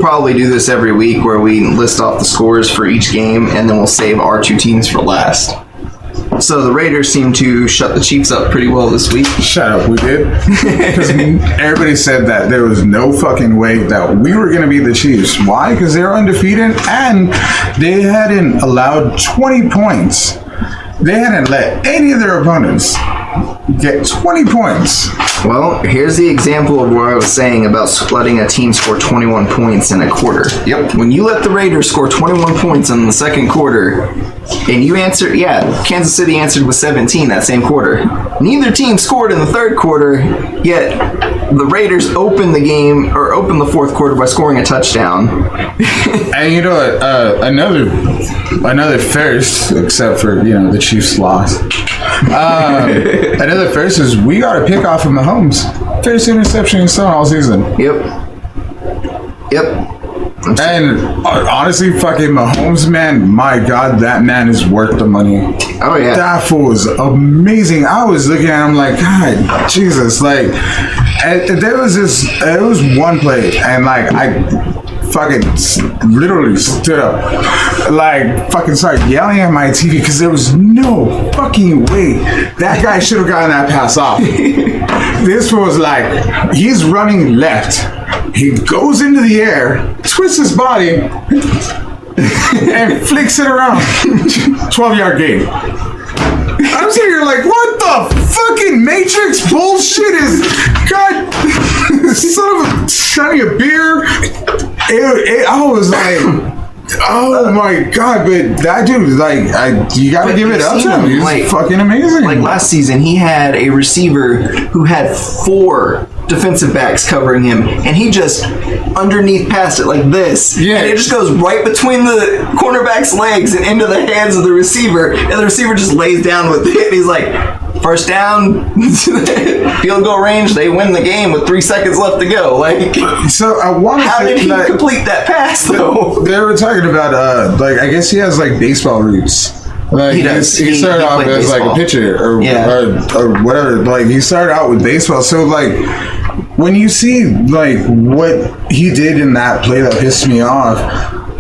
probably do this every week, where we list off the scores for each game, and then we'll save our two teams for last. So the Raiders seem to shut the Chiefs up pretty well this week. Shut up, we did. Because everybody said that there was no fucking way that we were going to beat the Chiefs. Why? Because they were undefeated and they hadn't allowed 20 points. They hadn't let any of their opponents get 20 points. Well, here's the example of what I was saying about letting a team score 21 points in a quarter. Yep. When you let the Raiders score 21 points in the second quarter, and you answered, Kansas City answered with 17 that same quarter. Neither team scored in the third quarter, yet the Raiders opened the game, or opened the fourth quarter by scoring a touchdown. And you know what? Another first, except for, the Chiefs lost. Another first is we got a pick off of Mahomes. first interception he's thrown all season. Yep. And honestly, fucking Mahomes, man, my God, that man is worth the money. Oh yeah, that fool was amazing. I was looking at him like, God, Jesus, like, and there was it was one play, and like I fucking literally stood up, like fucking started yelling at my TV because there was no fucking way that guy should have gotten that pass off. This was like, he's running left. He goes into the air, twists his body, and flicks it around. 12-yard gain. I'm sitting here like, what the fucking Matrix bullshit is? God, son of a shiny a beer. I was like, oh my God, but that dude, like, you gotta give it up to him. He's like, fucking amazing. Like last season, he had a receiver who had 4 defensive backs covering him, and he just underneath passed it like this. Yeah. And it just goes right between the cornerback's legs and into the hands of the receiver, and the receiver just lays down with it, and he's like, first down, field goal range, they win the game with 3 seconds left to go. Like, so I want to how say did he that complete that pass, though? They were talking about, like, I guess he has, like, baseball roots. Like, he started off as, like, a pitcher or whatever. Like, he started out with baseball. So, like, when you see, like, what he did in that play that pissed me off,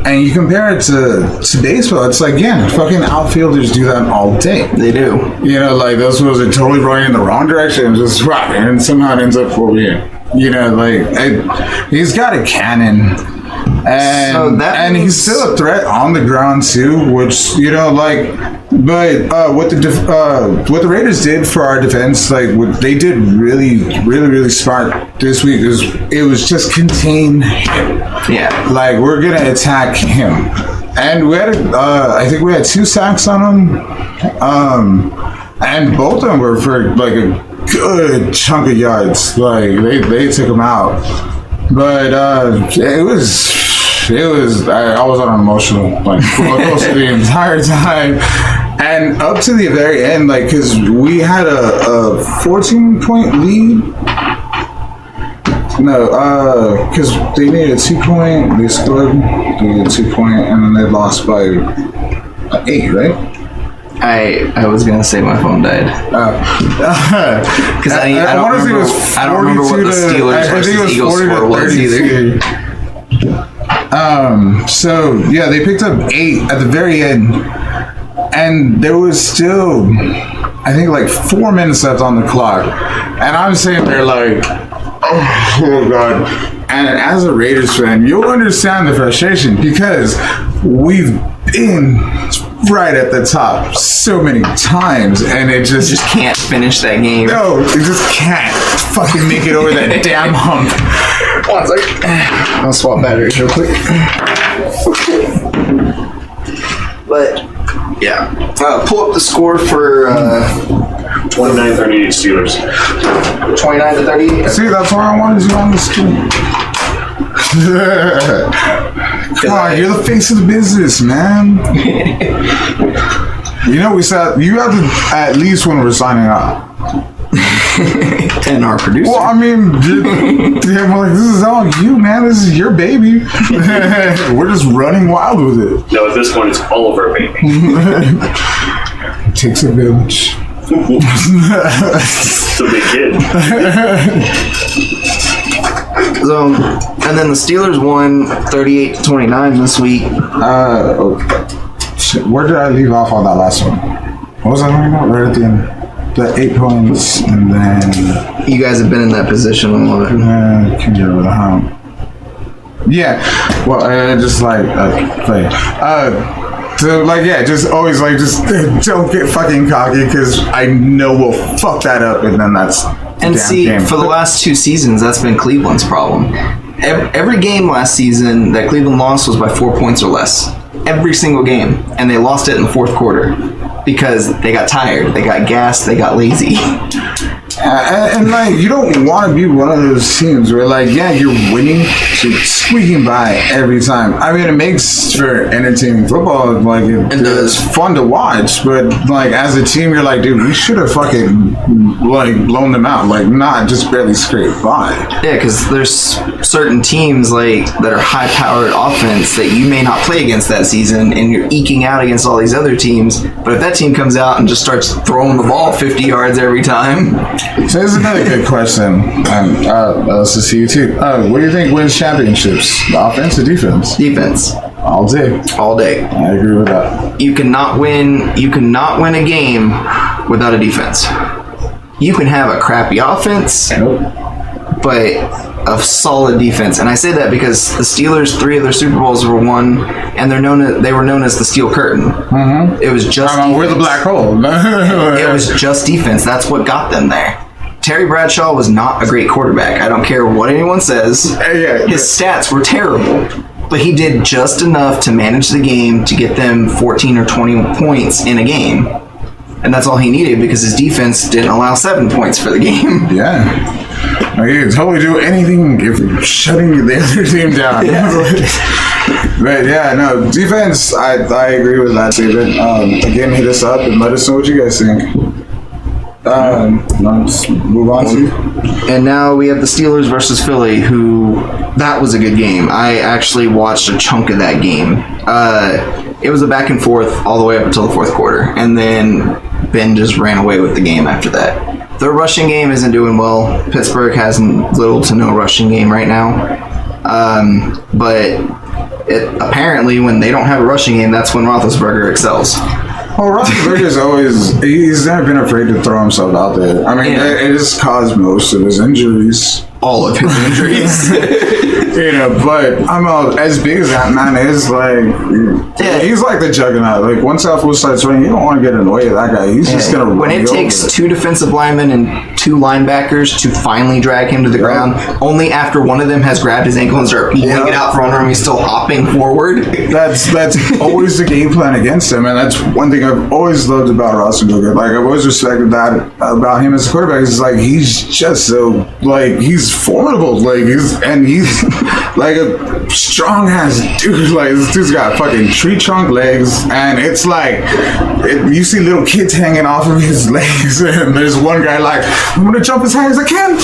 and you compare it to baseball, it's like, yeah, fucking outfielders do that all day. They do. You know, like, those ones are totally running in the wrong direction and just rocking, and somehow it ends up over here. You know, like, he's got a cannon. And he's still a threat on the ground too, which, you know, like, but what the Raiders did for our defense, like, what they did really smart this week is it was just contain him. Yeah, like, we're gonna attack him, and we had I think we had 2 sacks on him, and both of them were for like a good chunk of yards. Like, they took him out, but it was I was on an emotional, like, roller coaster the entire time, and up to the very end, like, because we had a 14-point lead. No, because they needed a 2-point, they scored, they needed a 2-point, and then they lost by 8, right? I was gonna say my phone died because I don't remember what the Steelers versus Eagles score was either. So yeah, they picked up 8 at the very end, and there was still, I think, like 4 minutes left on the clock, and I'm sitting there like, oh God. And as a Raiders fan, you'll understand the frustration because we've been right at the top so many times, and it just can't finish that game. No, it just can't fucking make it over that damn hump. One second. I'll swap batteries real quick. But yeah, pull up the score for 29-38 Steelers. 29-38. See, that's why I wanted you on the screen. Come on, you're the face of the business, man. You know, you have to at least when we're signing up. And our producer. Well, I mean, like, this is all you, man. This is your baby. We're just running wild with it. No, at this point, it's all of our baby. It takes a village. It's a big kid. So, and then the Steelers won 38-29 this week. Shit, where did I leave off on that last one? What was I talking about? Right at the end. The 8 points, and then you guys have been in that position a lot. Can get over the hump. Yeah, well, I just like play. So like, yeah, just always like, just don't get fucking cocky because I know we'll fuck that up, and then that's and see game. For the last 2 seasons, that's been Cleveland's problem. Every game last season that Cleveland lost was by 4 points or less. Every single game, and they lost it in the 4th quarter. Because they got tired, they got gassed, they got lazy. And like, you don't want to be one of those teams where, like, yeah, you're winning, squeaking by every time. I mean, it makes for entertaining football. Like, it's fun to watch, but like as a team, you're like, dude, we should have fucking like blown them out, like not just barely scraped by. Yeah, because there's certain teams like that are high-powered offense that you may not play against that season, and you're eking out against all these other teams. But if that team comes out and just starts throwing the ball 50 yards every time. So this is another good question. This is to you too. What do you think wins championships? The offense or defense? Defense. All day. All day. I agree with that. You cannot win a game without a defense. You can have a crappy offense, but a solid defense. And I say that because the Steelers, 3 of their Super Bowls were won, and they were known as the Steel Curtain. Mm-hmm. It was just we're the black hole. It was just defense. That's what got them there. Terry Bradshaw was not a great quarterback. I don't care what anyone says. His stats were terrible. But he did just enough to manage the game to get them 14 or 20 points in a game. And that's all he needed because his defense didn't allow 7 points for the game. Yeah. Like, he could totally do anything if shutting the other team down. But yeah, no, defense, I agree with that statement. Again, hit us up and let us know what you guys think. Let's move on to. And now we have the Steelers versus Philly, that was a good game. I actually watched a chunk of that game. It was a back and forth all the way up until the fourth quarter, and then Ben just ran away with the game after that. Their rushing game isn't doing well. Pittsburgh has little to no rushing game right now. But apparently when they don't have a rushing game, that's when Roethlisberger excels. Well, Roethlisberger's he's never been afraid to throw himself out there. I mean, it has caused most of his injuries. All of his injuries. But as big as that man is, he's like the juggernaut. Like, once that fool starts running, you don't want to get in the way of that guy. He's just going to run. When it takes 2 defensive linemen and 2 linebackers to finally drag him to the ground, only after one of them has grabbed his ankle and started pulling it out from under him, he's still hopping forward. That's always the game plan against him, and that's one thing I've always loved about Roethlisberger. Like, I've always respected that about him as a quarterback. It's like, he's just so, he's formidable. He's like a strong ass dude. Like, this dude's got fucking tree trunk legs, and it's like you see little kids hanging off of his legs, and there's one guy like, I'm gonna jump as high as I can.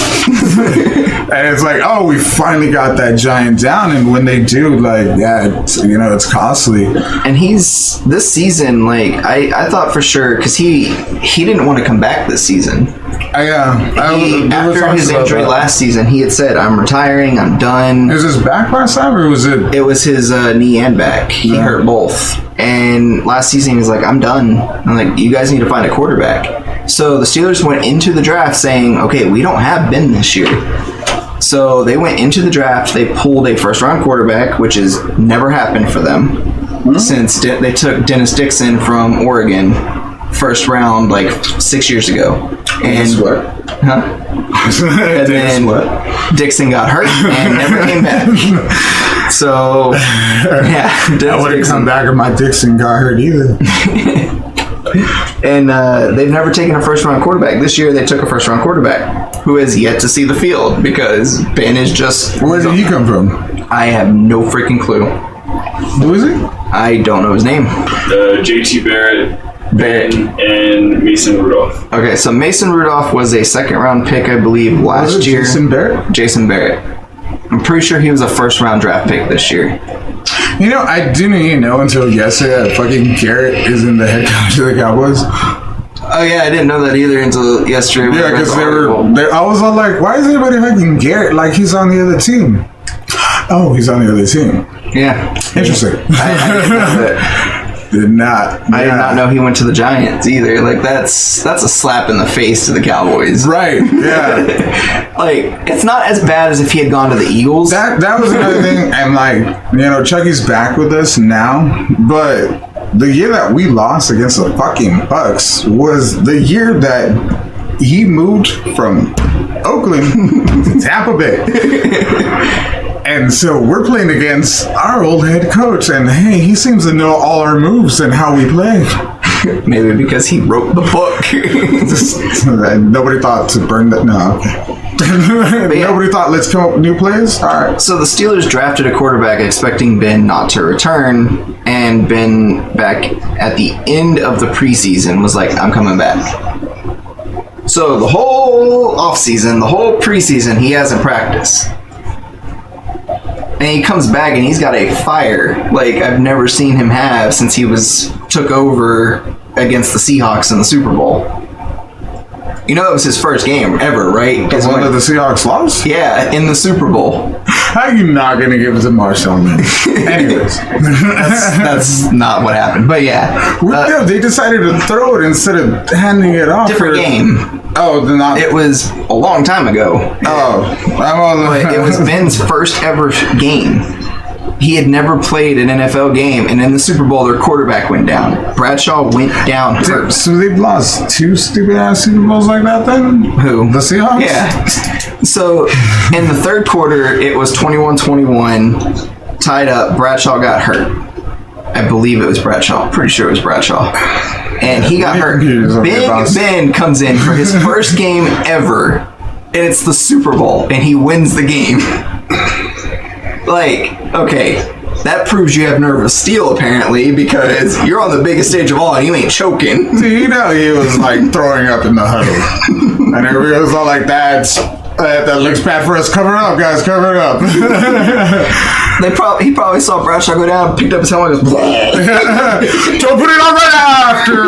And it's like, oh, we finally got that giant down. And when they do, it's costly. And he's this season, I thought for sure, because he didn't want to come back this season. After his injury last season, he had said, I'm retiring, I'm done. Is his back last time, or was it? It was his knee and back. He hurt both. And last season, he was like, I'm done. I'm like, you guys need to find a quarterback. So the Steelers went into the draft saying, okay, we don't have Ben this year. So they went into the draft, they pulled a first-round quarterback, which has never happened for them, since they took Dennis Dixon from Oregon, first round, 6 years ago. And and then Dixon got hurt and never came back. So, I wouldn't come back if my Dixon got hurt either. And they've never taken a first-round quarterback. This year they took a first-round quarterback who has yet to see the field because Ben is just... Where did he come from? I have no freaking clue. Who is he? I don't know his name. JT Barrett, and Mason Rudolph. Okay, so Mason Rudolph was a second-round pick, I believe, last year. Jason Barrett? Jason Barrett. I'm pretty sure he was a first-round draft pick this year. I didn't even know until yesterday that fucking Garrett isn't the head coach of the Cowboys. Oh yeah, I didn't know that either until yesterday. Yeah, because I was all like, why is everybody fucking Garrett like he's on the other team? Oh, he's on the other team. Yeah. Interesting. I didn't know that. I did not know he went to the Giants either. That's a slap in the face to the Cowboys. Right, yeah. It's not as bad as if he had gone to the Eagles. That was another thing. And Chucky's back with us now, but the year that we lost against the fucking Bucks was the year that he moved from Oakland to Tampa Bay. And so we're playing against our old head coach, and hey, he seems to know all our moves and how we play. Maybe because he wrote the book. Nobody thought to burn that. No, okay. Nobody thought, let's come up with new plays? All right. So the Steelers drafted a quarterback expecting Ben not to return, and Ben, back at the end of the preseason, was like, I'm coming back. So the whole offseason, the whole preseason, he hasn't practiced. And he comes back and he's got a fire like I've never seen him have since he took over against the Seahawks in the Super Bowl. You know, that was his first game ever, right? The one that the Seahawks lost? Yeah, in the Super Bowl. How are you not going to give it to Marshall, man? Anyways. That's not what happened. But yeah. Yeah, they decided to throw it instead of handing it off. Different game. Oh, not. It was a long time ago. Oh. But it was Ben's first ever game. He had never played an NFL game, and in the Super Bowl, their quarterback went down. Bradshaw went down hurt. So they've lost 2 stupid-ass Super Bowls like that, then? Who? The Seahawks? Yeah. So, in the third quarter, it was 21-21, tied up. Bradshaw got hurt. I believe it was Bradshaw. Pretty sure it was Bradshaw. And he got hurt. Big Ben comes in for his first game ever, and it's the Super Bowl, and he wins the game. Like, okay, that proves you have nerve of steel, apparently, because you're on the biggest stage of all and you ain't choking. See, you know, he was like throwing up in the huddle. And everybody was all like, that looks bad for us. Cover it up, guys, cover it up. He probably saw Bradshaw go down, picked up his helmet, and goes, don't put it on right after.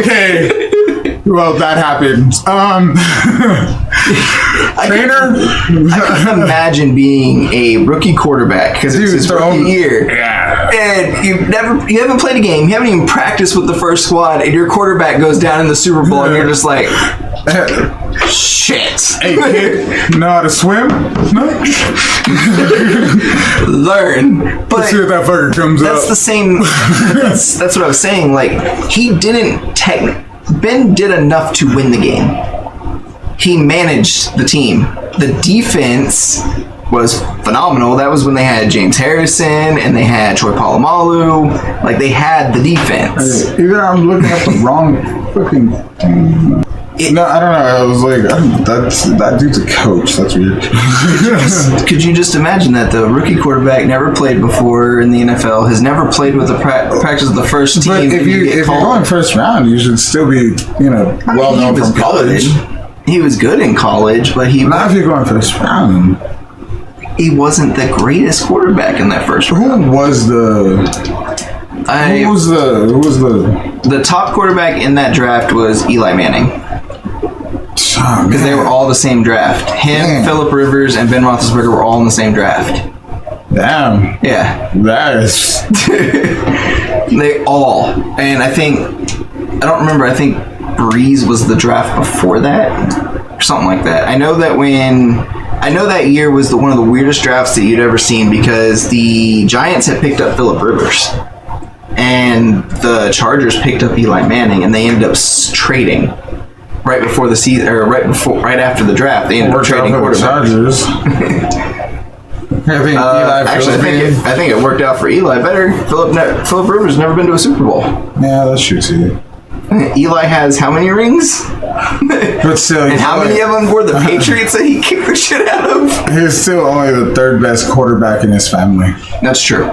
Okay. Well, that happened. Trainer? I can imagine being a rookie quarterback because it's his rookie year. Yeah. And you haven't played a game, you haven't even practiced with the first squad, and your quarterback goes down in the Super Bowl, and you're just like, shit. Hey, kid, know how to swim? No? Learn. But let's see if that fucker comes up. That's the same. That's what I was saying. Like, Ben did enough to win the game. He managed the team. The defense was phenomenal. That was when they had James Harrison and they had Troy Polamalu. Like, they had the defense. Either I'm looking at the wrong fucking thing. No, I don't know. I was like, that dude's a coach. That's weird. Could you just imagine that the rookie quarterback never played before in the NFL, has never played with the practice of the first team? But if you're going first round, you should still be, well known from college. He was good in college, but not if you're going first round. He wasn't the greatest quarterback in that first round. Who was the top quarterback in that draft was Eli Manning. Because they were all the same draft. Him, Phillip Rivers, and Ben Roethlisberger were all in the same draft. Damn. Yeah. That is. They all. And I don't remember, I think Breeze was the draft before that. Or something like that. I know that year was one of the weirdest drafts that you'd ever seen because the Giants had picked up Phillip Rivers. And the Chargers picked up Eli Manning, and they ended up trading. Right before the season, or right after the draft, they ended up trading quarterbacks. Chargers. I think it worked out for Eli better. Phillip Rivers never been to a Super Bowl. Yeah, that's true too. Eli has how many rings? But still, and how many of them were the Patriots that he kicked the shit out of? He's still only the third best quarterback in his family. That's true.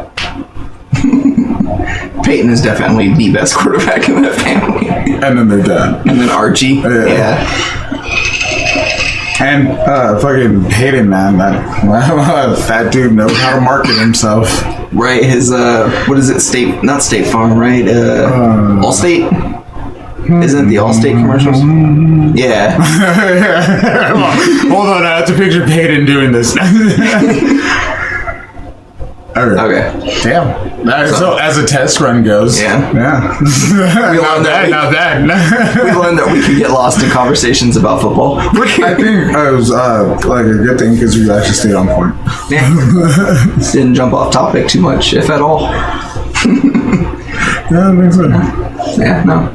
Peyton is definitely the best quarterback in that family. And then their dad. And then Archie. Yeah. And fucking Hayden, man. That fat dude knows how to market himself. Right, his, what is it? Not State Farm, right? Allstate? Isn't it the Allstate commercials? Yeah. Hold on, I have to picture Peyton doing this. Okay. Damn. So as a test run goes. Yeah. We learned that we can get lost in conversations about football. I think it was like a good thing because we actually stayed on point. Yeah. Didn't jump off topic too much, if at all. Yeah, I think so. Yeah, no.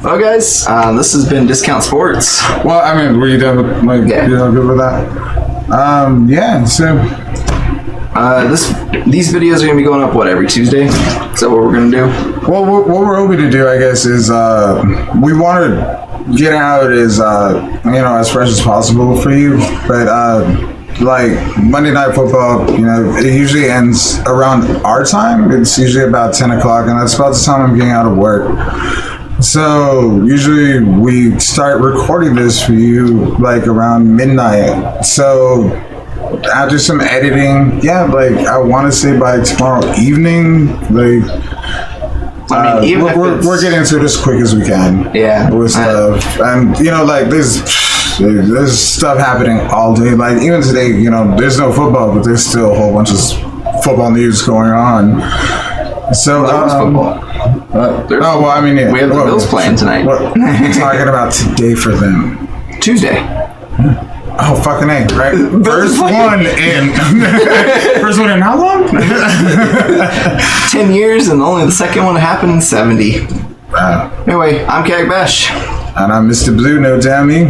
Well, guys, this has been Discount Sports. Well, I mean, were you done with good with that? Yeah, so... these videos are going to be going up, every Tuesday? Is that what we're going to do? Well, what we're hoping to do, I guess, is we wanted getting out is as fresh as possible for you, but like Monday Night Football, it usually ends around our time. It's usually about 10 o'clock, and that's about the time I'm getting out of work. So usually we start recording this for you like around midnight. So after some editing, I want to say by tomorrow evening, we're getting into it as quick as we can. Yeah. With stuff, and there's stuff happening all day. Like even today, there's no football, but there's still a whole bunch of football news going on. So football. We have the Bills playing tonight. What are you talking about today for them? Tuesday. Oh, fucking A, right? First one in how long? 10 years, and only the second one happened in 70. Wow. Anyway, I'm KAOTICBASH. And I'm Mr. Blue, no damn me.